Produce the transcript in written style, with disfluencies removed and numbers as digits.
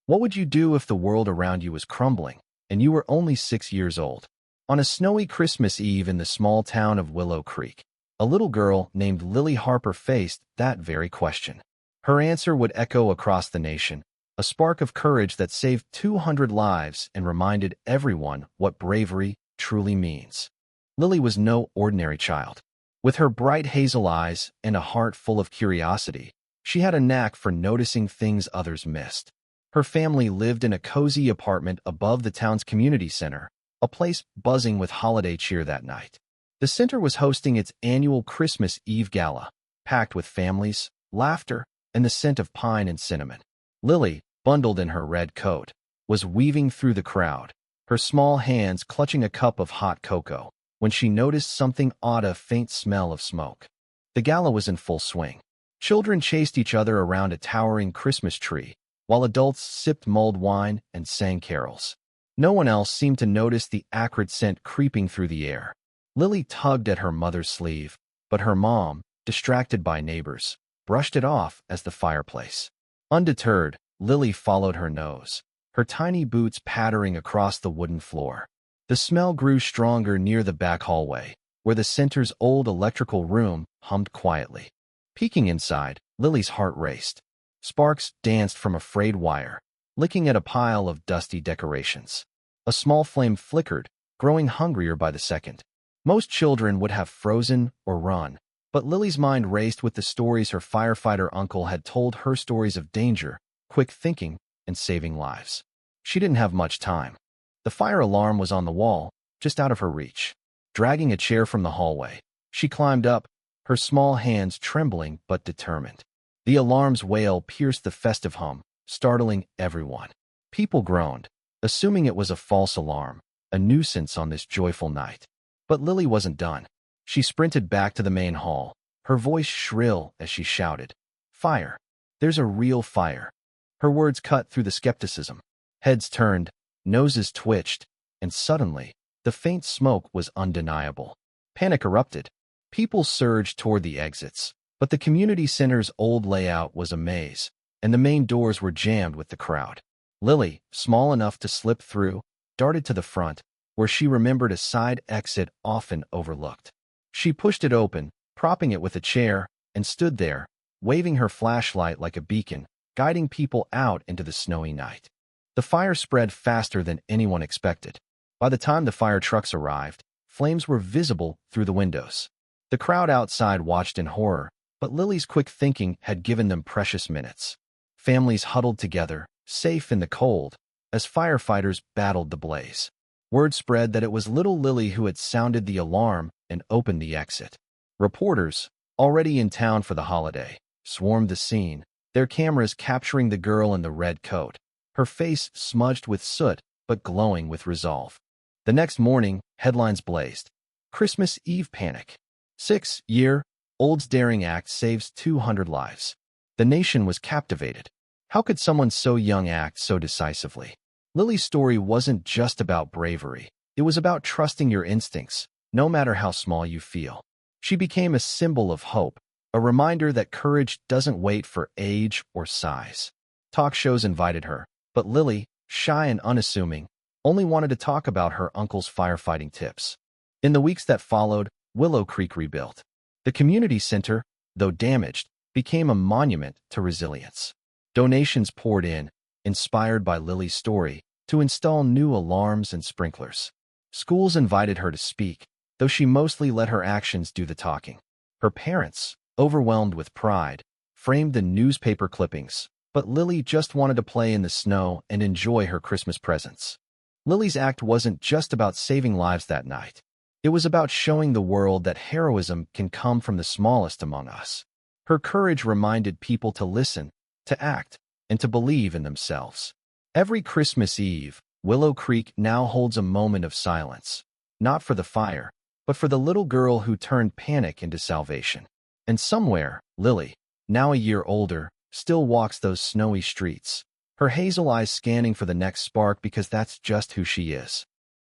What would you do if the world around you was crumbling and you were only 6 years old? On a snowy Christmas Eve in the small town of Willow Creek, a little girl named Lily Harper faced that very question. Her answer would echo across the nation, a spark of courage that saved 200 lives and reminded everyone what bravery truly means. Lily was no ordinary child. With her bright hazel eyes and a heart full of curiosity, she had a knack for noticing things others missed. Her family lived in a cozy apartment above the town's community center, a place buzzing with holiday cheer that night. The center was hosting its annual Christmas Eve gala, packed with families, laughter, and the scent of pine and cinnamon. Lily, bundled in her red coat, was weaving through the crowd, her small hands clutching a cup of hot cocoa, when she noticed something odd, a faint smell of smoke. The gala was in full swing. Children chased each other around a towering Christmas tree, while adults sipped mulled wine and sang carols. No one else seemed to notice the acrid scent creeping through the air. Lily tugged at her mother's sleeve, but her mom, distracted by neighbors, brushed it off as the fireplace. Undeterred, Lily followed her nose, her tiny boots pattering across the wooden floor. The smell grew stronger near the back hallway, where the center's old electrical room hummed quietly. Peeking inside, Lily's heart raced. Sparks danced from a frayed wire, licking at a pile of dusty decorations. A small flame flickered, growing hungrier by the second. Most children would have frozen or run, but Lily's mind raced with the stories her firefighter uncle had told her, stories of danger, quick thinking, and saving lives. She didn't have much time. The fire alarm was on the wall, just out of her reach. Dragging a chair from the hallway, she climbed up, her small hands trembling but determined. The alarm's wail pierced the festive hum, startling everyone. People groaned, assuming it was a false alarm, a nuisance on this joyful night. But Lily wasn't done. She sprinted back to the main hall, her voice shrill as she shouted, "Fire! There's a real fire!" Her words cut through the skepticism. Heads turned, noses twitched, and suddenly, the faint smoke was undeniable. Panic erupted. People surged toward the exits, but the community center's old layout was a maze, and the main doors were jammed with the crowd. Lily, small enough to slip through, darted to the front, where she remembered a side exit often overlooked. She pushed it open, propping it with a chair, and stood there, waving her flashlight like a beacon, guiding people out into the snowy night. The fire spread faster than anyone expected. By the time the fire trucks arrived, flames were visible through the windows. The crowd outside watched in horror, but Lily's quick thinking had given them precious minutes. Families huddled together, safe in the cold, as firefighters battled the blaze. Word spread that it was little Lily who had sounded the alarm and opened the exit. Reporters, already in town for the holiday, swarmed the scene, their cameras capturing the girl in the red coat, her face smudged with soot but glowing with resolve. The next morning, headlines blazed. Christmas Eve panic. 6-year-old's daring act saves 200 lives. The nation was captivated. How could someone so young act so decisively? Lily's story wasn't just about bravery. It was about trusting your instincts, no matter how small you feel. She became a symbol of hope, a reminder that courage doesn't wait for age or size. Talk shows invited her, but Lily, shy and unassuming, only wanted to talk about her uncle's firefighting tips. In the weeks that followed, Willow Creek rebuilt. The community center, though damaged, became a monument to resilience. Donations poured in, inspired by Lily's story, to install new alarms and sprinklers. Schools invited her to speak, though she mostly let her actions do the talking. Her parents, overwhelmed with pride, framed the newspaper clippings, but Lily just wanted to play in the snow and enjoy her Christmas presents. Lily's act wasn't just about saving lives that night. It was about showing the world that heroism can come from the smallest among us. Her courage reminded people to listen, to act, and to believe in themselves. Every Christmas Eve, Willow Creek now holds a moment of silence, not for the fire, but for the little girl who turned panic into salvation. And somewhere, Lily, now a year older, still walks those snowy streets, her hazel eyes scanning for the next spark, because that's just who she is.